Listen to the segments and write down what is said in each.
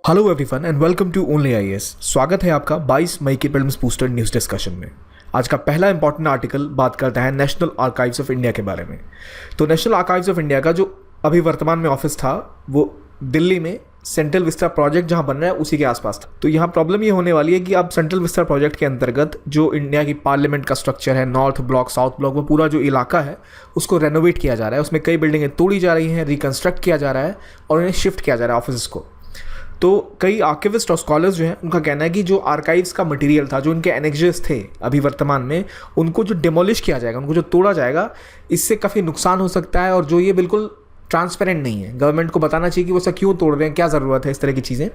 Hello everyone and welcome to only IAS. स्वागत है आपका 22 मई के प्रीलिम्स बूस्टर न्यूज़ डिस्कशन में। आज का पहला इंपॉर्टेंट आर्टिकल बात करता है नेशनल आर्काइव्स ऑफ इंडिया के बारे में। तो नेशनल आर्काइव्स ऑफ इंडिया का जो अभी वर्तमान में ऑफिस था वो दिल्ली में सेंट्रल विस्टा प्रोजेक्ट जहां बन रहा है उसी के आसपास था। तो यहाँ प्रॉब्लम ये होने वाली है कि अब सेंट्रल विस्टा प्रोजेक्ट के अंतर्गत जो इंडिया की पार्लियामेंट का स्ट्रक्चर है, नॉर्थ ब्लॉक, साउथ ब्लॉक, वो पूरा जो इलाका है उसको रेनोवेट किया जा रहा है। उसमें कई बिल्डिंगें तोड़ी जा रही हैं, रिकन्स्ट्रक्ट किया जा रहा है और उन्हें शिफ्ट किया जा रहा है ऑफिस को। तो कई आर्किविस्ट और स्कॉलर्स जो हैं उनका कहना है कि जो आर्काइव्स का मटेरियल था, जो उनके एनेक्सेस थे अभी वर्तमान में, उनको जो डिमोलिश किया जाएगा, उनको जो तोड़ा जाएगा, इससे काफ़ी नुकसान हो सकता है और जो ये बिल्कुल ट्रांसपेरेंट नहीं है। गवर्नमेंट को बताना चाहिए कि वो ऐसा क्यों तोड़ रहे हैं, क्या ज़रूरत है इस तरह की चीज़ें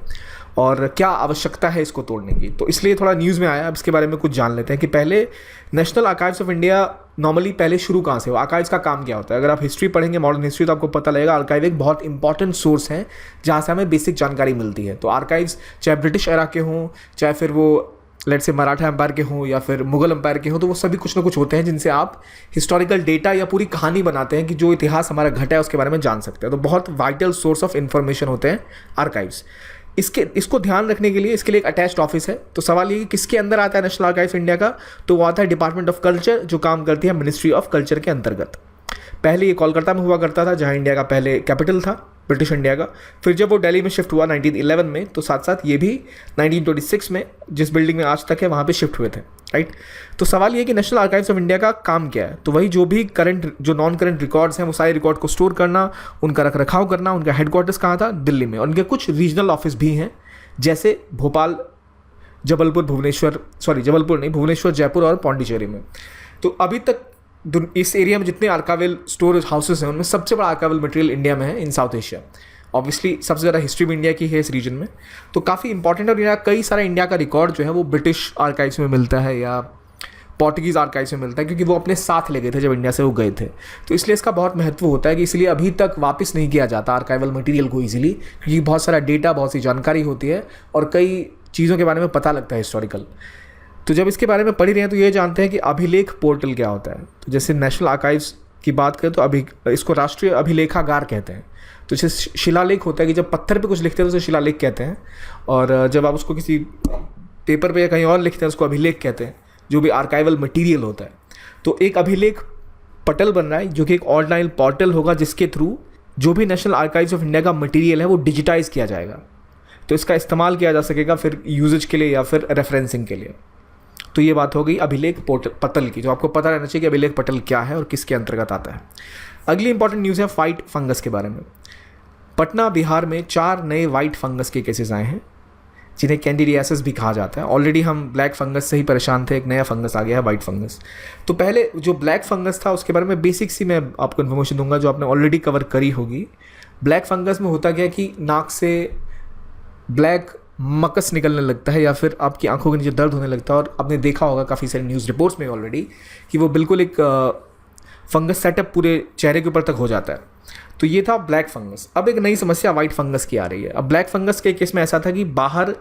और क्या आवश्यकता है इसको तोड़ने की। तो इसलिए थोड़ा न्यूज़ में आया। अब इसके बारे में कुछ जान लेते हैं कि पहले national Archives of India normally पहले शुरू कहाँ से हो, आर्काइव्स का काम क्या होता है। अगर आप हिस्ट्री पढ़ेंगे, मॉडर्न हिस्ट्री, तो आपको पता लगेगा आर्काइव एक बहुत इंपॉर्टेंट सोर्स है जहाँ से हमें बेसिक जानकारी मिलती है। तो आर्काइव्स चाहे ब्रिटिश एरा के हों, चाहे फिर वो लेट्स से मराठा एम्पायर के हों या फिर मुगल एम्पायर के हों, तो वो सभी कुछ ना कुछ होते हैं जिनसे आप हिस्टोरिकल डेटा या पूरी कहानी बनाते हैं कि जो इतिहास हमारा घटा है उसके बारे में जान सकते हैं। तो बहुत वाइटल सोर्स ऑफ इन्फॉर्मेशन होते हैं आर्काइव्स। इसको ध्यान रखने के लिए इसके लिए एक अटैच्ड ऑफिस है। तो सवाल ये कि किसके अंदर आता है नेशनल आर्काइव्स इंडिया का, तो वो आता है डिपार्टमेंट ऑफ कल्चर, जो काम करती है मिनिस्ट्री ऑफ कल्चर के अंतर्गत। पहले ये कोलकाता में हुआ करता था जहाँ इंडिया का पहले कैपिटल था ब्रिटिश इंडिया का। फिर जब वो दिल्ली में शिफ्ट हुआ 1911 में, तो साथ साथ ये भी 1926 में जिस बिल्डिंग में आज तक है वहाँ पे शिफ्ट हुए थे, राइट। तो सवाल ये कि नेशनल आर्काइव्स ऑफ इंडिया का काम क्या है। तो वही जो भी करंट, जो नॉन करंट रिकॉर्ड्स हैं, वो सारे रिकॉर्ड को स्टोर करना, उनका रख रखाव करना। उनका हेडक्वार्टर्स कहाँ था? दिल्ली में। और उनके कुछ रीजनल ऑफिस भी हैं, जैसे भोपाल, जबलपुर, भुवनेश्वर, जयपुर और पौंडीचेरी में। तो अभी तक इस एरिया में जितने आर्काइवल स्टोरेज हाउसेस हैं उनमें सबसे बड़ा आर्काइवल मटेरियल इंडिया में है, इन साउथ एशिया। ऑब्वियसली सबसे ज़्यादा हिस्ट्री भी इंडिया की है इस रीजन में, तो काफ़ी इंपॉर्टेंट है। और कई सारा इंडिया का रिकॉर्ड जो है वो ब्रिटिश आर्काइव्स में मिलता है या पोर्टुगीज़ आर्काइव्स में मिलता है, क्योंकि वो अपने साथ ले गए थे जब इंडिया से वो गए थे। तो इसलिए इसका बहुत महत्व होता है कि इसलिए अभी तक वापस नहीं किया जाता आर्काइवल मटेरियल को ईजिली, क्योंकि बहुत सारा डेटा, बहुत सी जानकारी होती है और कई चीज़ों के बारे में पता लगता है हिस्टोरिकल। तो जब इसके बारे में पढ़ रहे हैं तो ये जानते हैं कि अभिलेख पोर्टल क्या होता है। तो जैसे नेशनल आर्काइव्स की बात करें तो इसको राष्ट्रीय अभिलेखागार कहते हैं। तो जैसे शिलालेख होता है कि जब पत्थर पे कुछ लिखते हैं तो उसे शिलालेख कहते हैं, और जब आप उसको किसी पेपर पे या कहीं और लिखते हैं उसको अभिलेख कहते हैं, जो भी आर्काइवल मटीरियल होता है। तो एक अभिलेख पटल बन रहा है जो कि एक ऑनलाइन पोर्टल होगा, जिसके थ्रू जो भी नेशनल आर्काइव्स ऑफ इंडिया का मटीरियल है वो डिजिटाइज किया जाएगा। तो इसका इस्तेमाल किया जा सकेगा फिर यूजेज के लिए या फिर रेफरेंसिंग के लिए। तो ये बात हो गई अभिलेख पटल की, जो आपको पता रहना चाहिए कि अभिलेख पटल क्या है और किसके अंतर्गत आता है। अगली इंपॉर्टेंट न्यूज़ है वाइट फंगस के बारे में। पटना, बिहार में 4 नए वाइट फंगस के केसेस आए हैं, जिन्हें कैंडिडियासिस भी कहा जाता है। ऑलरेडी हम ब्लैक फंगस से ही परेशान थे, एक नया फंगस आ गया है वाइट फंगस। तो पहले जो ब्लैक फंगस था उसके बारे में बेसिक सी मैं आपको इन्फॉर्मेशन दूंगा जो आपने ऑलरेडी कवर करी होगी। ब्लैक फंगस में होता क्या कि नाक से ब्लैक मकस निकलने लगता है या फिर आपकी आंखों के नीचे दर्द होने लगता है। और आपने देखा होगा काफ़ी सारी न्यूज़ रिपोर्ट्स में ऑलरेडी कि वो बिल्कुल एक फंगस सेटअप पूरे चेहरे के ऊपर तक हो जाता है। तो ये था ब्लैक फंगस। अब एक नई समस्या वाइट फंगस की आ रही है। अब ब्लैक फंगस के केस में ऐसा था कि बाहर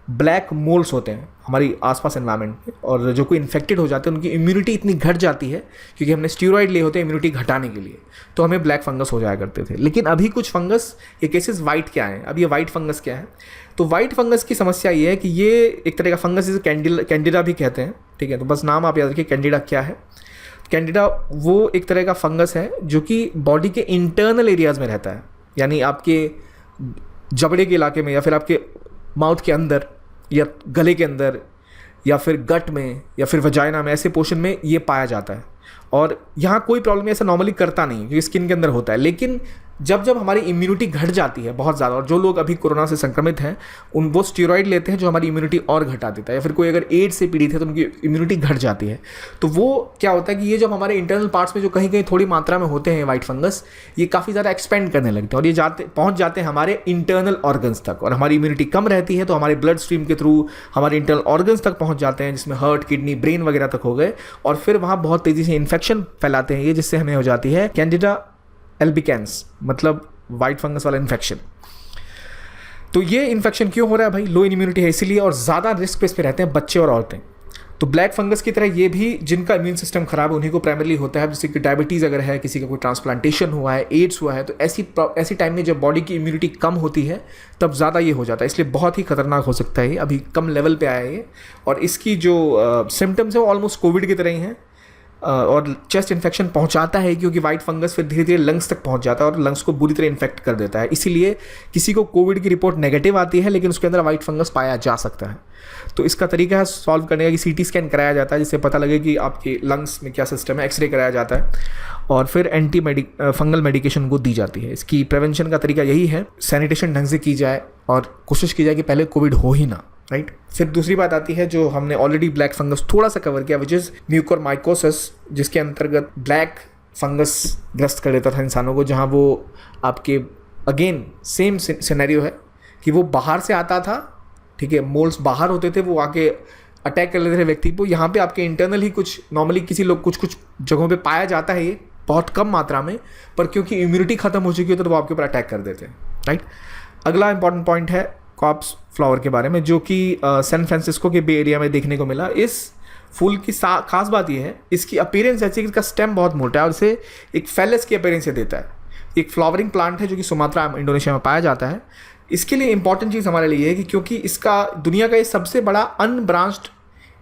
ब्लैक मोल्स होते हैं हमारी आसपास एनवायरनमेंट में, और जो कोई इन्फेक्टेड हो जाते हैं उनकी इम्यूनिटी इतनी घट जाती है, क्योंकि हमने स्टीरॉइड लिए होते हैं इम्यूनिटी घटाने के लिए, तो हमें ब्लैक फंगस हो जाया करते थे। लेकिन अभी कुछ फंगस, ये केसेस वाइट क्या है। अब ये वाइट फंगस क्या है, तो वाइट फंगस की समस्या ये है कि ये एक तरह का फंगस, जिसे कैंडिडा भी कहते हैं, ठीक है। तो बस नाम आप याद रखिए, कैंडिडा क्या है। कैंडिडा वो एक तरह का फंगस है जो कि बॉडी के इंटरनल एरियाज़ में रहता है, यानी आपके जबड़े के इलाके में या फिर आपके माउथ के अंदर या गले के अंदर या फिर गट में या फिर वजाइना में, ऐसे पोर्शन में ये पाया जाता है। और यहाँ कोई प्रॉब्लम ऐसा नॉर्मली करता नहीं, क्योंकि स्किन के अंदर होता है। लेकिन जब हमारी इम्यूनिटी घट जाती है बहुत ज़्यादा, और जो लोग अभी कोरोना से संक्रमित हैं वो स्टीरॉइड लेते हैं जो हमारी इम्यूनिटी और घटा देता है, या फिर कोई अगर एड्स से पीड़ित है तो उनकी इम्यूनिटी घट जाती है। तो वो क्या होता है कि ये जब हमारे इंटरनल पार्ट्स में जो कहीं कहीं थोड़ी मात्रा में होते हैं वाइट फंगस, ये काफ़ी ज़्यादा एक्सपेंड करने लगते हैं और ये पहुँच जाते हैं हमारे इंटरनल ऑर्गन्स तक। और हमारी इम्यूनिटी कम रहती है तो हमारे ब्लड स्ट्रीम के थ्रू हमारे इंटरनल ऑर्गन्स तक पहुँच जाते हैं, जिसमें हार्ट, किडनी, ब्रेन वगैरह तक हो गए, और फिर वहाँ बहुत तेज़ी से इन्फेक्शन फैलाते हैं ये, जिससे हमें हो जाती है कैंडिडा एल्बिकेंस, मतलब वाइट फंगस वाला इन्फेक्शन। तो ये इन्फेक्शन क्यों हो रहा है भाई? लो इम्यूनिटी है इसीलिए, और ज़्यादा रिस्क पे इस पे रहते हैं बच्चे और औरतें। तो ब्लैक फंगस की तरह ये भी जिनका इम्यून सिस्टम खराब है उन्हीं को प्राइमरली होता है, जैसे कि डायबिटीज़ अगर है, किसी का कोई ट्रांसप्लांटेशन हुआ है, एड्स हुआ है, तो ऐसी टाइम में जब बॉडी की इम्यूनिटी कम होती है तब ज़्यादा ये हो जाता है। इसलिए बहुत ही खतरनाक हो सकता है ये, अभी कम लेवल पे आया है ये, और इसकी जो सिम्टम्स है वो ऑलमोस्ट कोविड की तरह ही हैं। और चेस्ट इन्फेक्शन पहुंचाता है क्योंकि वाइट फंगस फिर धीरे धीरे लंग्स तक पहुंच जाता है और लंग्स को बुरी तरह इन्फेक्ट कर देता है। इसीलिए किसी को कोविड की रिपोर्ट नेगेटिव आती है लेकिन उसके अंदर वाइट फंगस पाया जा सकता है। तो इसका तरीका है सॉल्व करने का कि सीटी स्कैन कराया जाता है जिससे पता लगे कि आपके लंग्स में क्या सिस्टम है, एक्सरे कराया जाता है और फिर फंगल मेडिकेशन को दी जाती है। इसकी प्रिवेंशन का तरीका यही है, सैनिटेशन ढंग से की जाए और कोशिश की जाए कि पहले कोविड हो ही ना, राइट। फिर दूसरी बात आती है जो हमने ऑलरेडी ब्लैक फंगस थोड़ा सा कवर किया, विच इज़ म्यूकोरमाइकोसिस, जिसके अंतर्गत ब्लैक फंगस ग्रस्त कर देता था इंसानों को, जहाँ वो आपके अगेन सेम सिनेरियो है कि वो बाहर से आता था, ठीक है, मोल्स बाहर होते थे, वो आके अटैक कर लेते थे व्यक्ति को। यहाँ पे आपके इंटरनल ही कुछ नॉर्मली किसी लोग कुछ जगहों पे पाया जाता है, ये बहुत कम मात्रा में, पर क्योंकि इम्यूनिटी खत्म हो चुकी होती है तो वो आपके ऊपर अटैक कर देते हैं, राइट। अगला इंपॉर्टेंट पॉइंट है कॉप्स फ्लावर के बारे में, जो कि सैन फ्रांसिस्को के बे एरिया में देखने को मिला। इस फूल की खास बात यह है, इसकी अपीयरेंस ऐसी है कि इसका स्टेम बहुत मोटा है और इसे एक फैलस की अपीयरेंस देता है। एक फ्लावरिंग प्लांट है जो कि सुमात्रा इंडोनेशिया में पाया जाता है। इसके लिए इंपॉर्टेंट चीज़ हमारे लिए है कि क्योंकि इसका दुनिया का ये सबसे बड़ा अनब्रांच्ड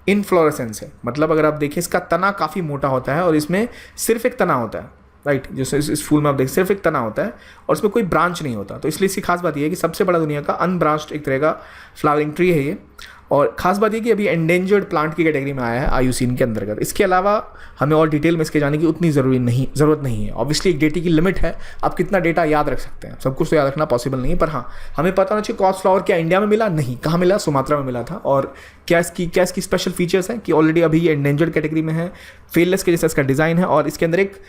इनफ्लोरेसेंस है, मतलब अगर आप देखें इसका तना काफ़ी मोटा होता है और इसमें सिर्फ एक तना होता है, राइट। जैसे इस फूल में आप देखें सिर्फ एक तना होता है और इसमें कोई ब्रांच नहीं होता। तो इसलिए इसकी खास बात यह है कि सबसे बड़ा दुनिया का अनब्रांच्ड एक तरह का फ्लावरिंग ट्री है ये। और ख़ास बात ये कि अभी एंडेंजर्ड प्लांट की कैटेगरी में आया है IUCN के अंतर्गत। इसके अलावा हमें और डिटेल में इसके जाने की उतनी ज़रूरत नहीं है। ऑब्वियसली एक डेटा की लिमिट है, आप कितना डेटा याद रख सकते हैं, सब कुछ तो याद रखना पॉसिबल नहीं है, पर हाँ हमें पता होना चाहिए कॉप्स फ्लावर क्या इंडिया में मिला, नहीं, कहाँ मिला, सुमात्रा में मिला था। और क्या इसकी स्पेशल फीचर्स हैं कि ऑलरेडी अभी ये एंडेंजर्ड कैटेगरी में है, फेललेस के जैसा इसका डिज़ाइन है और इसके अंदर एक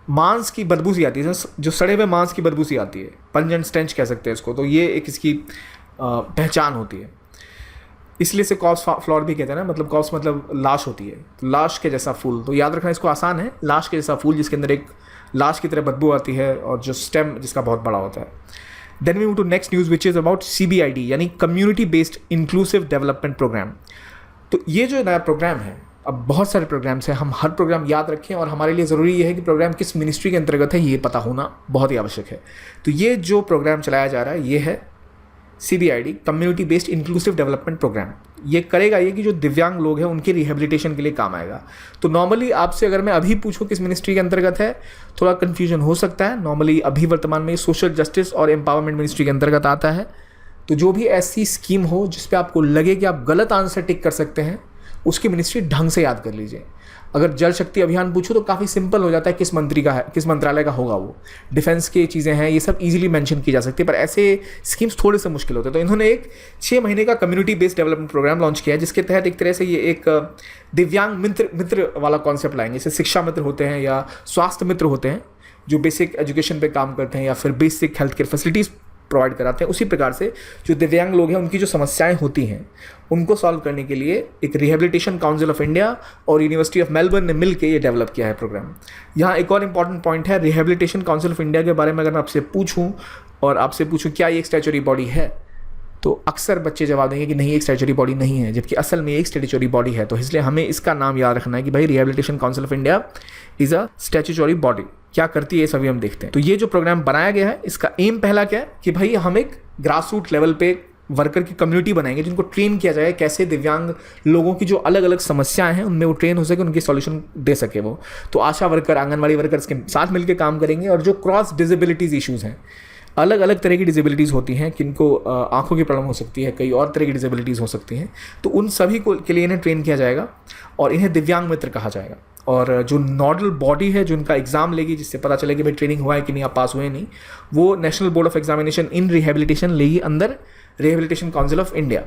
मांस की बदबू सी आती है, जो सड़े हुए मांस की बदबू सी आती है, पंजेंट स्टेंच कह सकते हैं इसको। तो ये एक इसकी पहचान होती है, इसलिए इसे कॉप्स फ्लावर भी कहते हैं ना, मतलब कॉप्स मतलब लाश होती है, तो लाश के जैसा फूल। तो याद रखना इसको आसान है, लाश के जैसा फूल जिसके अंदर एक लाश की तरह बदबू आती है और जो स्टेम जिसका बहुत बड़ा होता है। Then we move to next news which is about CBID यानी community based inclusive development programme. तो ये जो नया प्रोग्राम है, अब बहुत सारे प्रोग्राम्स हैं, हम हर प्रोग्राम याद रखें और हमारे लिए ज़रूरी ये है कि प्रोग्राम किस मिनिस्ट्री के अंतर्गत है ये पता होना बहुत ही आवश्यक है। तो ये जो प्रोग्राम चलाया जा रहा है ये है CBID community based inclusive development programme. ये करेगा ये कि जो दिव्यांग लोग हैं उनके रिहेबिलिटेशन के लिए काम आएगा। तो नॉर्मली आपसे अगर मैं अभी पूछूं किस मिनिस्ट्री के अंतर्गत है, थोड़ा कन्फ्यूजन हो सकता है। नॉर्मली अभी वर्तमान में सोशल जस्टिस और एम्पावरमेंट मिनिस्ट्री के अंतर्गत आता है। तो जो भी ऐसी स्कीम हो जिस पर आपको लगे कि आप गलत आंसर टिक कर सकते हैं, उसकी मिनिस्ट्री ढंग से याद कर लीजिए। अगर जल शक्ति अभियान पूछो तो काफ़ी सिंपल हो जाता है किस मंत्री का है, किस मंत्रालय का होगा वो। डिफेंस की चीज़ें हैं, ये सब इजीली मेंशन की जा सकती है, पर ऐसे स्कीम्स थोड़े से मुश्किल होते हैं। तो इन्होंने एक 6 महीने का community based development programme launch किया है, जिसके तहत एक तरह से ये एक दिव्यांग मित्र वाला कॉन्सेप्ट लाएंगे। जैसे शिक्षा मित्र होते हैं या स्वास्थ्य मित्र होते हैं जो बेसिक एजुकेशन पे काम करते हैं या फिर basic health care facilities provide कराते हैं, उसी प्रकार से जो दिव्यांग लोग हैं उनकी जो समस्याएं होती हैं उनको सॉल्व करने के लिए एक रिहेबिलिटेशन काउंसिल ऑफ इंडिया और यूनिवर्सिटी ऑफ मेलबर्न ने मिलकर ये डेवलप किया है प्रोग्राम। यहाँ एक और इंपॉर्टेंट पॉइंट है, रिहेबिलिटेशन काउंसिल ऑफ इंडिया के बारे में अगर मैं आपसे पूछूं और आपसे पूछूं क्या ये एक स्टैच्यूटरी बॉडी है, तो अक्सर बच्चे जवाब देंगे कि नहीं, एक स्टैच्यूटरी बॉडी नहीं है, जबकि असल में एक स्टैच्यूटरी बॉडी है। तो इसलिए हमें इसका नाम याद रखना है कि भाई rehabilitation council of India is a statutory body. क्या करती है ये सभी हम देखते हैं। तो ये जो प्रोग्राम बनाया गया है इसका एम पहला क्या है कि भाई हम एक ग्रास रूट लेवल पे वर्कर की कम्युनिटी बनाएंगे जिनको ट्रेन किया जाए कैसे दिव्यांग लोगों की जो अलग अलग समस्याएं हैं उनमें वो ट्रेन हो सके, उनकी सॉल्यूशन दे सके वो। तो आशा वर्कर, आंगनवाड़ी वर्कर्स के साथ मिलकर काम करेंगे और जो क्रॉस डिसेबिलिटीज़ इश्यूज़ हैं, अलग अलग तरह की डिसेबिलिटीज़ होती हैं, किनको आंखों की प्रॉब्लम हो सकती है, कई और तरह की डिसेबिलिटीज़ हो सकती हैं, तो उन सभी को के लिए इन्हें ट्रेन किया जाएगा और इन्हें दिव्यांग मित्र कहा जाएगा। और जो नोडल बॉडी है जो उनका एग्ज़ाम लेगी जिससे पता चले कि भाई ट्रेनिंग हुआ है कि नहीं, आप पास हुए नहीं, वो national board of examination in rehabilitation लेगी अंदर रिहेबिलिटेशन काउंसिल ऑफ इंडिया,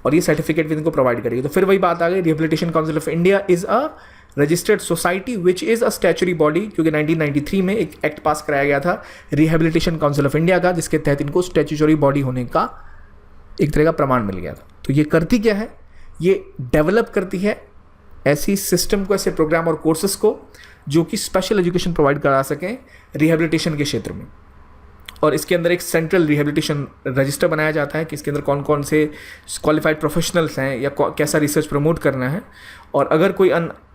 और ये सर्टिफिकेट भी इनको प्रोवाइड करेगी। तो फिर वही बात आ गई, rehabilitation council of India is a registered society which is a statutory body, क्योंकि 1993 में एक एक्ट पास कराया गया था रिहेबिलिटेशन काउंसिल ऑफ इंडिया का, जिसके तहत इनको स्टैच्यूटरी बॉडी होने का एक तरह का प्रमाण मिल गया था। तो ये करती क्या है, ये डेवलप करती है ऐसी सिस्टम को, ऐसे प्रोग्राम और कोर्सेज को जो कि स्पेशल एजुकेशन प्रोवाइड करा सकें रिहेबिलिटेशन के क्षेत्र में। और इसके अंदर एक सेंट्रल रिहेबिलिटेशन रजिस्टर बनाया जाता है कि इसके अंदर कौन कौन से क्वालिफाइड प्रोफेशनल्स हैं या कैसा रिसर्च प्रमोट करना है, और अगर कोई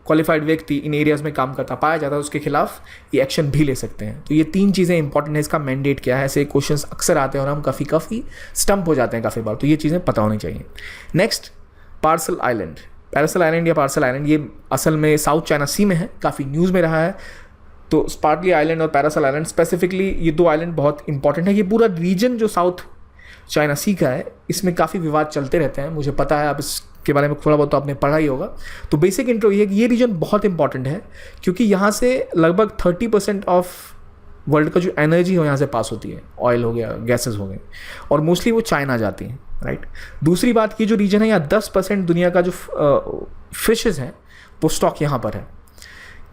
क्वालिफाइड व्यक्ति इन एरियाज़ में काम करता पाया जाता है उसके खिलाफ ये एक्शन भी ले सकते हैं। तो ये 3 चीज़ें इंपॉर्टेंट है। इसका मैंडेट क्या है, ऐसे क्वेश्चंस अक्सर आते हैं और हम काफ़ी स्टम्प हो जाते हैं काफ़ी बार, तो ये चीज़ें पता होनी चाहिए। Next, Paracel island. Paracel island या पार्सल आइलैंड ये असल में साउथ चाइना सी में है, काफ़ी न्यूज़ में रहा है। तो स्पार्टली आइलैंड और पैरासल आइलैंड स्पेसिफिकली ये 2 आइलैंड बहुत इंपॉर्टेंट है। ये पूरा रीजन जो साउथ चाइना सी का है इसमें काफ़ी विवाद चलते रहते हैं, मुझे पता है, आप इसके बारे में थोड़ा बहुत तो आपने पढ़ा ही होगा। तो बेसिक इंट्रो ये है कि ये रीजन बहुत इंपॉर्टेंट है क्योंकि यहाँ से लगभग 30% ऑफ वर्ल्ड का जो एनर्जी हो यहाँ से पास होती है, ऑयल हो गया, गैसेस हो गए, और मोस्टली वो चाइना जाती हैं, राइट। दूसरी बात की जो रीजन है यहाँ 10% दुनिया का जो फिशेज़ हैं वो स्टॉक यहाँ पर है।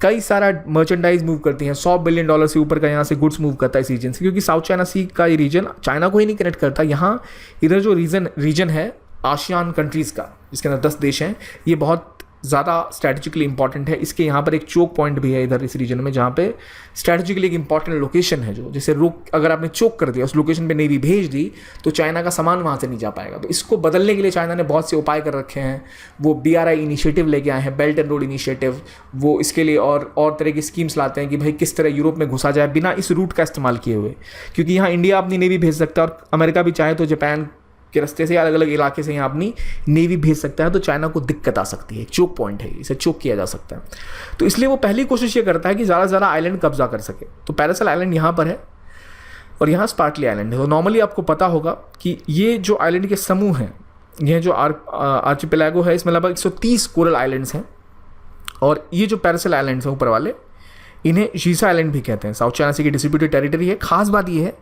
कई सारा मर्चेंडाइज मूव करती हैं, $100 बिलियन से ऊपर का यहाँ से गुड्स मूव करता है इस रीजन से, क्योंकि साउथ चाइना सी का ये रीजन चाइना को ही नहीं कनेक्ट करता। यहाँ इधर जो रीजन है आसियान कंट्रीज़ का, जिसके अंदर 10 देश हैं, ये बहुत ज़्यादा स्ट्रैटेजिकली इंपॉर्टेंट है। इसके यहाँ पर एक चोक पॉइंट भी है इधर इस रीजन में, जहाँ पे स्ट्रैटेजिकली एक इंपॉर्टेंट लोकेशन है, जो जैसे अगर आपने चोक कर दिया, उस लोकेशन पे नेवी भेज दी तो चाइना का सामान वहाँ से नहीं जा पाएगा। तो इसको बदलने के लिए चाइना ने बहुत से उपाय कर रखे हैं। वो BRI इनिशिएटिव लेके आए हैं, बेल्ट एंड रोड इनिशिएटिव। वो इसके लिए और तरह की स्कीम्स लाते हैं कि भाई किस तरह यूरोप में घुसा जाए बिना इस रूट का इस्तेमाल किए हुए, क्योंकि यहाँ इंडिया अपनी नेवी भेज सकता है और अमेरिका भी चाहे तो जापान के रास्ते से अलग अलग इलाके से यहाँ अपनी नेवी भेज सकता है, तो चाइना को दिक्कत आ सकती है। चोक पॉइंट है, इसे चोक किया जा सकता है। तो इसलिए वो पहली कोशिश ये करता है कि ज़्यादा से ज़्यादा आइलैंड कब्जा कर सके। तो पैरासल आइलैंड यहाँ पर है और यहाँ स्पार्टली आइलैंड है। तो नॉर्मली आपको पता होगा कि ये जो आइलैंड के समूह हैं, यह जो आर्चिपेलागो है, इसमें लगभग 130 कोरल आइलैंड्स हैं, और ये जो पैरासल आइलैंड्स हैं ऊपर वाले, इन्हें शीशा आइलैंड भी कहते हैं। साउथ चाइना सी की डिस्ट्रीब्यूटेड टेरिटरी है। खास बात ये है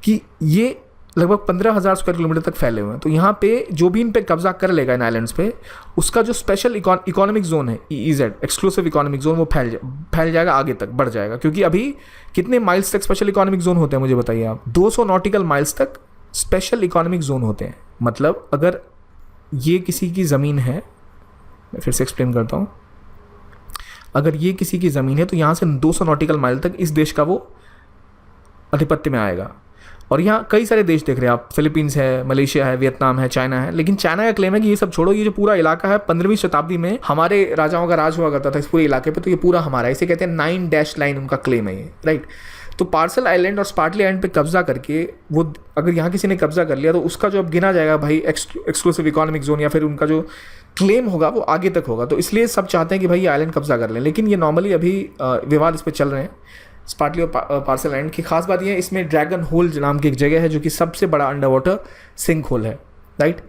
कि ये लगभग 15,000 स्क्वायर किलोमीटर तक फैले हुए हैं। तो यहाँ पे जो भी इन पे कब्जा कर लेगा इन आइलैंड्स पे, उसका जो स्पेशल इकोनॉमिक जोन है EEZ, एक्सक्लूसिव इकोनॉमिक जोन, वो फैल जाएगा, आगे तक बढ़ जाएगा। क्योंकि अभी कितने माइल्स तक स्पेशल इकोनॉमिक जोन होते हैं मुझे बताइए आप? 200 नॉटिकल माइल्स तक स्पेशल इकोनॉमिक जोन होते हैं। मतलब अगर ये किसी की ज़मीन है, मैं फिर से एक्सप्लेन करता हूँ, अगर ये किसी की ज़मीन है तो यहाँ से 200 नॉटिकल माइल तक इस देश का वो आधिपत्य में आएगा। और यहाँ कई सारे देश देख रहे हैं आप, फिलीपींस है, मलेशिया है, वियतनाम है, चाइना है। लेकिन चाइना का क्लेम है कि ये सब छोड़ो, ये जो पूरा इलाका है 15वीं शताब्दी में हमारे राजाओं का राज हुआ करता था इस पूरे इलाके पे, तो ये पूरा हमारा है। इसे कहते हैं 9 डैश लाइन, उनका क्लेम है ये, राइट। तो पार्सल आइलैंड और स्पार्टली आइलैंड पे कब्जा करके वो, अगर यहाँ किसी ने कब्जा कर लिया तो उसका जो अब गिना जाएगा भाई एक्सक्लूसिव इकोनॉमिक जोन, या फिर उनका जो क्लेम होगा वो आगे तक होगा। तो इसलिए सब चाहते हैं कि भाई ये आइलैंड कब्जा कर लें, लेकिन ये नॉर्मली अभी विवाद इस पर चल रहे हैं स्पार्टली और पार्सल आइलैंड की। खास बात यह है इसमें ड्रैगन होल नाम की एक जगह है जो कि सबसे बड़ा अंडर वाटर सिंक होल है, राइट।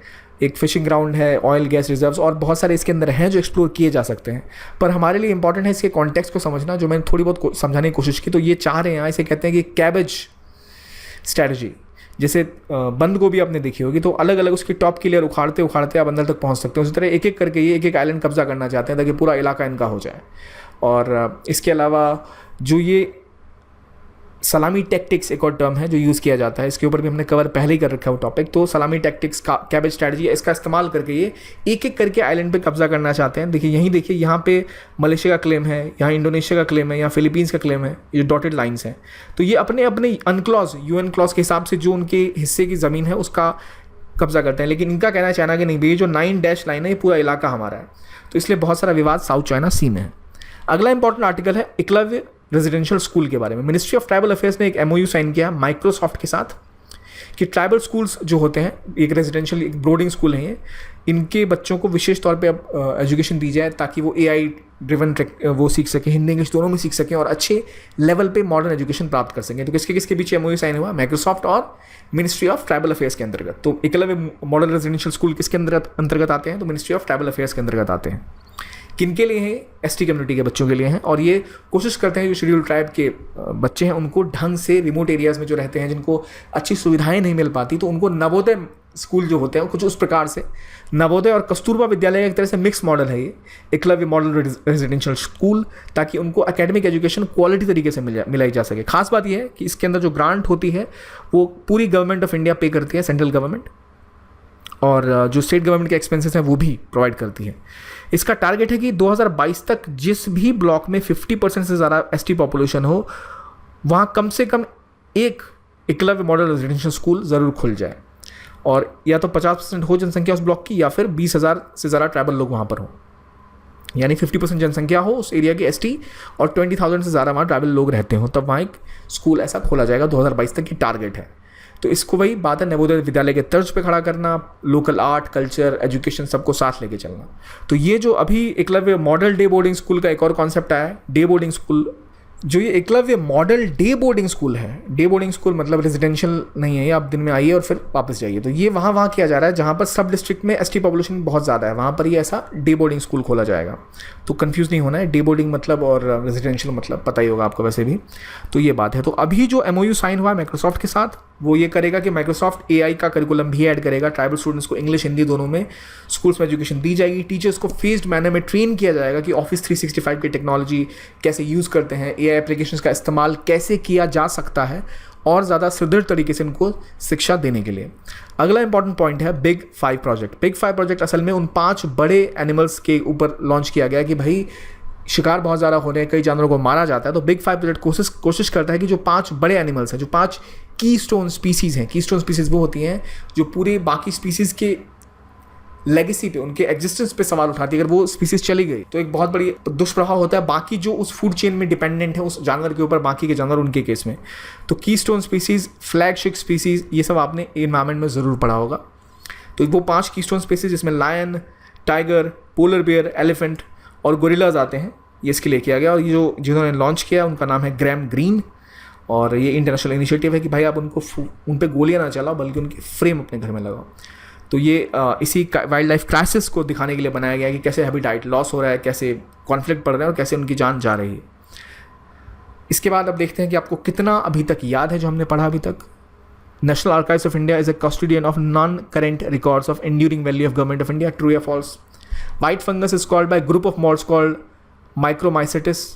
एक फिशिंग ग्राउंड है, ऑयल गैस रिजर्व्स और बहुत सारे इसके अंदर हैं जो एक्सप्लोर किए जा सकते हैं। पर हमारे लिए इंपॉर्टेंट है इसके कॉन्टेक्स्ट को समझना, जो मैंने थोड़ी बहुत समझाने की कोशिश की। तो ये चाह रहे हैं, इसे कहते हैं कि कैबेज स्ट्रैटेजी। जैसे बंद गोभी आपने देखी होगी, तो अलग अलग उसकी टॉप की लेयर उखाड़ते उखाड़ते आप अंदर तक पहुंच सकते हैं। उसी तरह एक एक करके ये एक एक आइलैंड कब्जा करना चाहते हैं ताकि पूरा इलाका इनका हो जाए। और इसके अलावा जो ये सलामी टैक्टिक्स एक और टर्म है जो यूज़ किया जाता है, इसके ऊपर भी हमने कवर पहले ही कर रखा है वो टॉपिक। तो सलामी टैक्टिक्स का कैबेज स्ट्रैटेजी है, इसका इस्तेमाल करके ये एक एक करके आइलैंड पे कब्जा करना चाहते हैं। देखिए यहीं देखिए, यहाँ पे मलेशिया का क्लेम है, यहाँ इंडोनेशिया का क्लेम है, यहाँ फिलीपींस का क्लेम है, ये डॉटेड लाइन्स हैं। तो ये अपने अपने अनक्लॉज UN क्लॉज के हिसाब से जो उनके हिस्से की ज़मीन है उसका कब्जा करते हैं। लेकिन इनका कहना है चाइना के नहीं, ये जो 9 डैश लाइन है ये पूरा इलाका हमारा है। तो इसलिए बहुत सारा विवाद साउथ चाइना सी में है। अगला इंपॉर्टेंट आर्टिकल है एकलव्य रेजिडेंशियल स्कूल के बारे में। मिनिस्ट्री ऑफ ट्राइबल अफेयर्स ने एक MOU साइन किया माइक्रोसॉफ्ट के साथ कि ट्राइबल स्कूल्स जो होते हैं, एक रेजिडेंशियल एक बोर्डिंग स्कूल है ये, इनके बच्चों को विशेष तौर पे अब एजुकेशन दी जाए ताकि वो AI ड्रिवन वो सीख सकें, हिंदी इंग्लिश दोनों में सीख सकें और अच्छे लेवल पे मॉडर्न एजुकेशन प्राप्त कर सकें। तो किसके किसके बीच MOU साइन हुआ? माइक्रोसॉफ्ट और मिनिस्ट्री ऑफ ट्राइबल अफेयर्स के अंतर्गत। तो एकलव्य मॉडल रेजिडेंशियल स्कूल किसके अंतर्गत आते हैं? तो मिनिस्ट्री ऑफ ट्राइबल अफेयर्स के अंतर्गत आते हैं। किनके लिए है? ST कम्युनिटी के बच्चों के लिए हैं। और ये कोशिश करते हैं जो शेड्यूल ट्राइब के बच्चे हैं उनको ढंग से रिमोट एरियाज़ में जो रहते हैं, जिनको अच्छी सुविधाएं नहीं मिल पाती, तो उनको नवोदय स्कूल जो होते हैं कुछ उस प्रकार से, नवोदय और कस्तूरबा विद्यालय एक तरह से मिक्स मॉडल है ये एकलव्य मॉडल रेजिडेंशियल स्कूल, ताकि उनको एकेडमिक एजुकेशन क्वालिटी तरीके से मिलाई जा सके। खास बात यह है कि इसके अंदर जो ग्रांट होती है वो पूरी गवर्नमेंट ऑफ इंडिया पे करती है, सेंट्रल गवर्नमेंट, और जो स्टेट गवर्नमेंट के एक्सपेंसेस हैं वो भी प्रोवाइड करती है। इसका टारगेट है कि 2022 तक जिस भी ब्लॉक में 50% से ज़्यादा ST पॉपुलेशन हो, वहाँ कम से कम एक एकलव्य मॉडल रेजिडेंशियल स्कूल ज़रूर खुल जाए, और या तो 50% हो जनसंख्या उस ब्लॉक की, या फिर 20,000 से ज़्यादा ट्राइबल लोग वहाँ पर हों, यानी 50% जनसंख्या हो उस एरिया की एसटी, और 20,000 से ज़्यादा वहाँ ट्राइबल लोग रहते हों, तब वहाँ एक स्कूल ऐसा खोला जाएगा। 2022 तक की टारगेट है। तो इसको वही बात है, नवोदय विद्यालय के तर्ज पे खड़ा करना, लोकल आर्ट, कल्चर, एजुकेशन सबको साथ लेके चलना। तो ये जो अभी Eklavya model day boarding school का एक और कॉन्सेप्ट आया है, डे बोर्डिंग स्कूल। जो ये Eklavya model day boarding school है, डे बोर्डिंग स्कूल मतलब रेजिडेंशियल नहीं है, आप दिन में आइए और फिर वापस जाइए। तो ये वहाँ किया जा रहा है जहाँ पर सब डिस्ट्रिक्ट में एसटी पॉपुलेशन बहुत ज़्यादा है, वहाँ पर ये ऐसा डे बोर्डिंग स्कूल खोला जाएगा। तो कंफ्यूज नहीं होना है, डे बोर्डिंग मतलब और रेजिडेंशियल मतलब पता ही होगा आपको वैसे भी। तो ये बात है। तो अभी जो MOU साइन हुआ है माइक्रोसॉफ्ट के साथ, वो ये करेगा कि माइक्रोसॉफ्ट AI का करिकुलम भी ऐड करेगा। ट्राइबल स्टूडेंट्स को इंग्लिश हिंदी दोनों में स्कूल्स में एजुकेशन दी जाएगी। टीचर्स को फेस्ड मैनर में ट्रेन किया जाएगा कि ऑफिस 365 की टेक्नोलॉजी कैसे यूज़ करते हैं, AI एप्लीकेशंस का इस्तेमाल कैसे किया जा सकता है, और ज़्यादा सुदृढ़ तरीके से उनको शिक्षा देने के लिए। अगला इंपॉर्टेंट पॉइंट है बिग 5 प्रोजेक्ट। बिग 5 प्रोजेक्ट असल में उन 5 बड़े एनिमल्स के ऊपर लॉन्च किया गया कि भाई शिकार बहुत ज़्यादा हो रहे हैं, कई जानवरों को मारा जाता है। तो बिग 5 प्रोजेक्ट कोशिश करता है कि जो 5 बड़े एनिमल्स हैं, जो 5 कीस्टोन स्पीसीज़ हैं, कीस्टोन स्पीसीज़ वो होती हैं जो पूरे बाकी स्पीसीज़ के लेगेसी पे, उनके एग्जिस्टेंस पे सवाल उठाती है। अगर वो स्पीसीज चली गई तो एक बहुत बड़ी दुष्प्रभाव होता है बाकी जो उस फूड चेन में डिपेंडेंट है उस जानवर के ऊपर, बाकी के जानवर उनके केस में। तो कीस्टोन स्पीसीज, फ्लैगशिप स्पीसीज, ये सब आपने एनवायरमेंट में ज़रूर पढ़ा होगा। तो वो 5 कीस्टोन स्पीसीज जिसमें lion, tiger, polar bear, elephant और गोरिल्लाज आते हैं, ये इसके लिए किया गया। और ये जो जिन्होंने लॉन्च किया उनका नाम है ग्रैम ग्रीन, और ये इंटरनेशनल इनिशिएटिव है कि भाई आप उन पर गोलियाँ ना चलाओ बल्कि उनके फ्रेम अपने घर में लगाओ। तो ये इसी वाइल्ड लाइफ क्राइसिस को दिखाने के लिए बनाया गया है कि कैसे हैबिटाइट लॉस हो रहा है, कैसे कॉन्फ्लिक्ट बढ़ रहे हैं और कैसे उनकी जान जा रही है। इसके बाद अब देखते हैं कि आपको कितना अभी तक याद है जो हमने पढ़ा अभी तक। National Archives of India is a custodian of non current records of enduring value of Government of India. True या false? White fungus is called by group of moulds called micromycetes.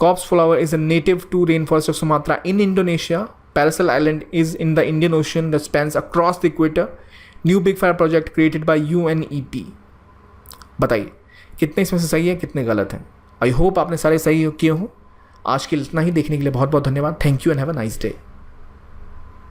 Corpse flower is a native to rain forest of Sumatra in Indonesia. Paracel Island is in the Indian Ocean that spans across the equator. New big 5 project created by UNEP। बताइए कितने इसमें से सही है, कितने गलत हैं। I hope आपने सारे सही किए हों। आज के लिए इतना ही। देखने के लिए बहुत बहुत धन्यवाद। Thank you and have a nice day.